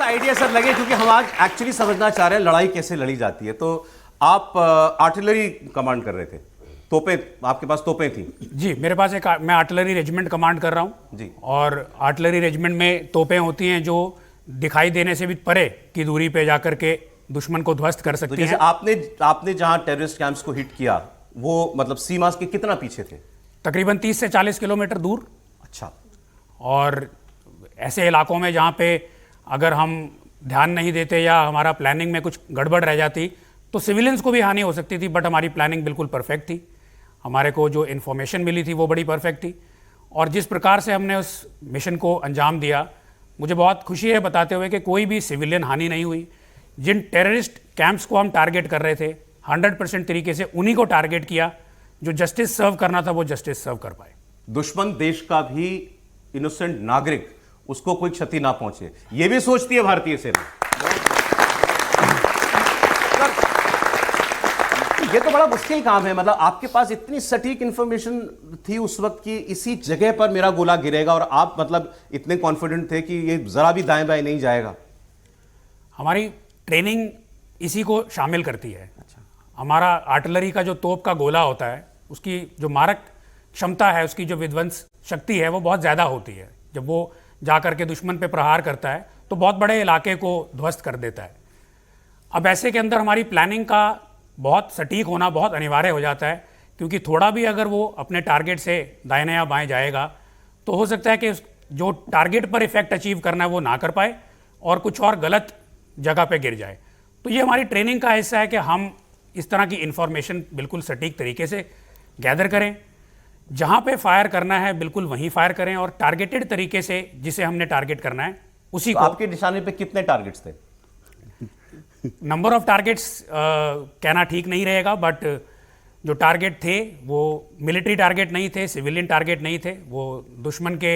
Idea sir लगे, क्योंकि हम आज एक्चुअली समझना चाह रहे हैं लड़ाई कैसे लड़ी जाती है। तो आप आर्टिलरी कमांड कर रहे थे, तोपें, आपके पास तोपें थी? जी, मेरे पास मैं आर्टिलरी रेजिमेंट कमांड कर रहा हूँ जी। और आर्टिलरी रेजिमेंट में तोपें होती हैं जो दिखाई देने से भी परे की दूरी पे जाकर के दुश्मन को ध्वस्त कर तो सकती जैसे हैं। आपने जहां टेररिस्ट कैंप्स को हिट किया, वो मतलब सीमा के कितना पीछे थे? तकरीबन 30 से 40 किलोमीटर दूर। अच्छा। और ऐसे इलाकों में जहाँ पे अगर हम ध्यान नहीं देते या हमारा प्लानिंग में कुछ गड़बड़ रह जाती तो सिविलियंस को भी हानि हो सकती थी, बट हमारी प्लानिंग बिल्कुल परफेक्ट थी। हमारे को जो इन्फॉर्मेशन मिली थी वो बड़ी परफेक्ट थी, और जिस प्रकार से हमने उस मिशन को अंजाम दिया, मुझे बहुत खुशी है बताते हुए कि कोई भी सिविलियन हानि नहीं हुई। जिन टेररिस्ट कैंप्स को हम टारगेट कर रहे थे 100% तरीके से उन्हीं को टारगेट किया। जो जस्टिस सर्व करना था वो जस्टिस सर्व कर पाए। दुश्मन देश का भी इनोसेंट नागरिक, उसको कोई क्षति ना पहुंचे, ये भी सोचती है भारतीय सेना। ये तो बड़ा मुश्किल काम है। मतलब आपके पास इतनी सटीक इंफॉर्मेशन थी उस वक्त की, इसी जगह पर मेरा गोला गिरेगा, और आप मतलब इतने कॉन्फिडेंट थे कि ये जरा भी दाएं बाएं नहीं जाएगा। हमारी ट्रेनिंग इसी को शामिल करती है। अच्छा। हमारा आर्टिलरी का जो तोप का गोला होता है, उसकी जो मारक क्षमता है, उसकी जो विध्वंस शक्ति है, वो बहुत ज़्यादा होती है। जब वो जाकर के दुश्मन पे प्रहार करता है तो बहुत बड़े इलाके को ध्वस्त कर देता है। अब ऐसे के अंदर हमारी प्लानिंग का बहुत सटीक होना बहुत अनिवार्य हो जाता है, क्योंकि थोड़ा भी अगर वो अपने टारगेट से दाहिने या बाएं जाएगा तो हो सकता है कि जो टारगेट पर इफेक्ट अचीव करना है वो ना कर पाए और कुछ और गलत जगह पे गिर जाए। तो ये हमारी ट्रेनिंग का हिस्सा है कि हम इस तरह की इंफॉर्मेशन बिल्कुल सटीक तरीके से गैदर करें, जहाँ पे फायर करना है बिल्कुल वहीं फायर करें, और टारगेटेड तरीके से जिसे हमने टारगेट करना है उसी तो को। आपके निशाने पे कितने टारगेट्स थे? नंबर ऑफ टारगेट्स कहना ठीक नहीं रहेगा, बट जो टारगेट थे वो मिलिट्री टारगेट नहीं थे, सिविलियन टारगेट नहीं थे, वो दुश्मन के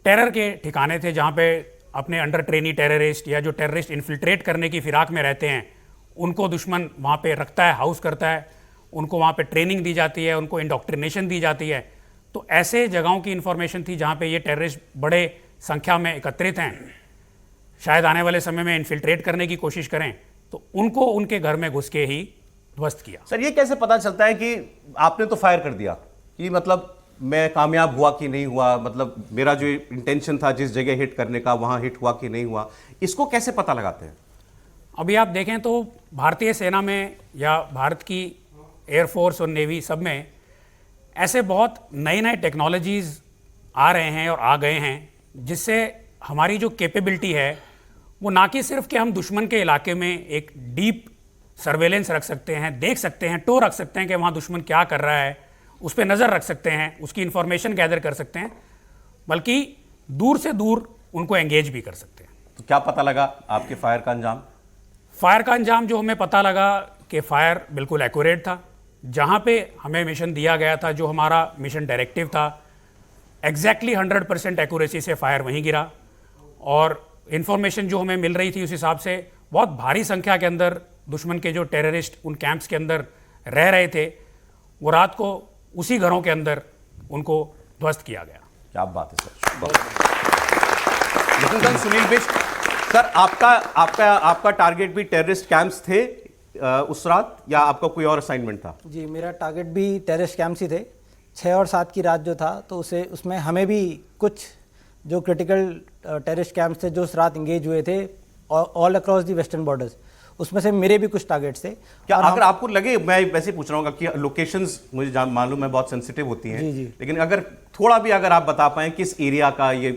टेरर के ठिकाने थे, जहाँ पे अपने अंडर ट्रेनी टेररिस्ट या जो टेररिस्ट इन्फिल्ट्रेट करने की फिराक में रहते हैं उनको दुश्मन वहाँ पे रखता है, हाउस करता है, उनको वहाँ पे ट्रेनिंग दी जाती है, उनको इंडोक्ट्रिनेशन दी जाती है। तो ऐसे जगहों की इन्फॉर्मेशन थी जहाँ पे ये टेररिस्ट बड़े संख्या में एकत्रित हैं, शायद आने वाले समय में इन्फिल्ट्रेट करने की कोशिश करें, तो उनको उनके घर में घुस के ही ध्वस्त किया। सर, ये कैसे पता चलता है कि आपने तो फायर कर दिया, कि मतलब मैं कामयाब हुआ कि नहीं हुआ, मतलब मेरा जो इंटेंशन था जिस जगह हिट करने का वहां हिट हुआ कि नहीं हुआ, इसको कैसे पता लगाते हैं? अभी आप देखें तो भारतीय सेना में या भारत की एयरफोर्स और नेवी सब में ऐसे बहुत नए नए टेक्नोलॉजीज़ आ रहे हैं और आ गए हैं, जिससे हमारी जो कैपेबिलिटी है वो ना कि सिर्फ कि हम दुश्मन के इलाके में एक डीप सर्वेलेंस रख सकते हैं, देख सकते हैं, टो रख सकते हैं कि वहाँ दुश्मन क्या कर रहा है, उस पर नज़र रख सकते हैं, उसकी इन्फॉर्मेशन गैदर कर सकते हैं, बल्कि दूर से दूर उनको एंगेज भी कर सकते हैं। तो क्या पता लगा आपके फायर का अंजाम? फायर का अंजाम जो हमें पता लगा कि फायर बिल्कुल एक्यूरेट था। जहाँ पे हमें मिशन दिया गया था, जो हमारा मिशन डायरेक्टिव था, एग्जैक्टली 100% एक्यूरेसी से फायर वहीं गिरा, और इन्फॉर्मेशन जो हमें मिल रही थी उस हिसाब से बहुत भारी संख्या के अंदर दुश्मन के जो टेररिस्ट उन कैंप्स के अंदर रह रहे थे, वो रात को उसी घरों के अंदर उनको ध्वस्त किया गया। क्या बात है सर। लेकिन सुनील बिष्ट सर, आपका टारगेट भी टेररिस्ट कैंप्स थे उस रात, या आपका कोई और असाइनमेंट था? जी, मेरा टारगेट भी टेररिस्ट कैंप्स ही थे। 6 और 7 की रात जो था, तो उसमें हमें भी कुछ जो क्रिटिकल टेररिस्ट कैंप्स थे जो उस रात इंगेज हुए थे all across the western borders, उसमें से मेरे भी कुछ टारगेट्स थे। क्या अगर आपको लगे, मैं वैसे पूछ रहा हूँ कि लोकेशंस मुझे मालूम है बहुत सेंसिटिव होती हैं, जी जी, लेकिन अगर थोड़ा भी अगर आप बता पाएं किस एरिया का ये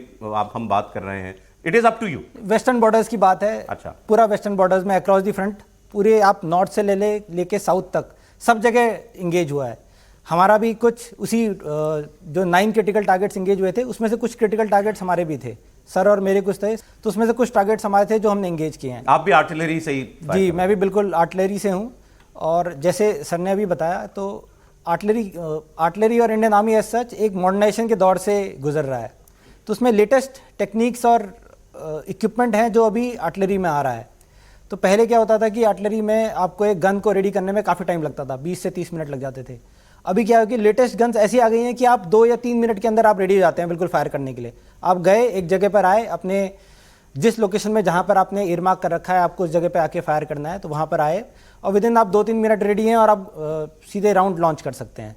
हम बात कर रहे हैं, it is up to you. Western borders की बात है। अच्छा। पूरा वेस्टर्न बॉर्डर्स में अक्रॉस दी फ्रंट, पूरे आप नॉर्थ से लेके साउथ तक सब जगह इंगेज हुआ है। हमारा भी कुछ उसी जो 9 क्रिटिकल टारगेट्स इंगेज हुए थे, उसमें से कुछ क्रिटिकल टारगेट्स हमारे भी थे, सर और मेरे कुछ थे, तो उसमें से कुछ टारगेट्स हमारे थे जो हमने इंगेज किए हैं। आप भी आर्टिलरी से ही? जी, मैं भी बिल्कुल आर्टिलरी से हूँ, और जैसे सर ने अभी बताया तो आर्टिलरी और इंडियन आर्मी एज सच एक मॉडर्नाइजेशन के दौर से गुजर रहा है, तो उसमें लेटेस्ट टेक्निक्स और इक्विपमेंट हैं जो अभी आर्टिलरी में आ रहा है। तो पहले क्या होता था कि आर्टिलरी में आपको एक गन को रेडी करने में काफ़ी टाइम लगता था, 20 से 30 मिनट लग जाते थे। अभी क्या है कि लेटेस्ट गन्स ऐसी आ गई हैं कि आप 2 या 3 मिनट के अंदर आप रेडी हो जाते हैं बिल्कुल फायर करने के लिए। आप गए, एक जगह पर आए, अपने जिस लोकेशन में जहाँ पर आपने इयरमार्क कर रखा है आपको उस जगह पे आके फायर करना है, तो वहाँ पर आए और विद इन आप 2-3 मिनट रेडी हैं और आप सीधे राउंड लॉन्च कर सकते हैं।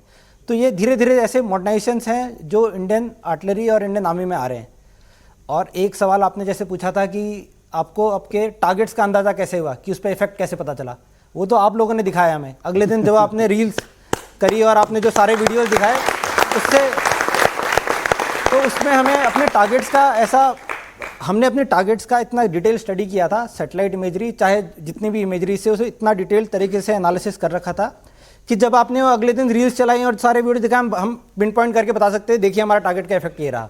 तो ये धीरे धीरे ऐसे मॉडर्नाइजेशंस हैं जो इंडियन आर्टिलरी और इंडियन आर्मी में आ रहे हैं। और एक सवाल आपने जैसे पूछा था कि आपको आपके टारगेट्स का अंदाज़ा कैसे हुआ, कि उस पर इफेक्ट कैसे पता चला, वो तो आप लोगों ने दिखाया हमें। अगले दिन जब आपने रील्स करी और आपने जो सारे वीडियोस दिखाए उससे, तो उसमें हमें अपने टारगेट्स का हमने अपने टारगेट्स का इतना डिटेल स्टडी किया था, सैटेलाइट इमेजरी चाहे जितनी भी इमेजरी से उसे इतना डिटेल तरीके से एनालिसिस कर रखा था कि जब आपने वो अगले दिन रील्स चलाई और सारे वीडियो दिखाए हम पिन पॉइंट करके बता सकते हैं देखिए हमारा टारगेट का इफेक्ट ये रहा।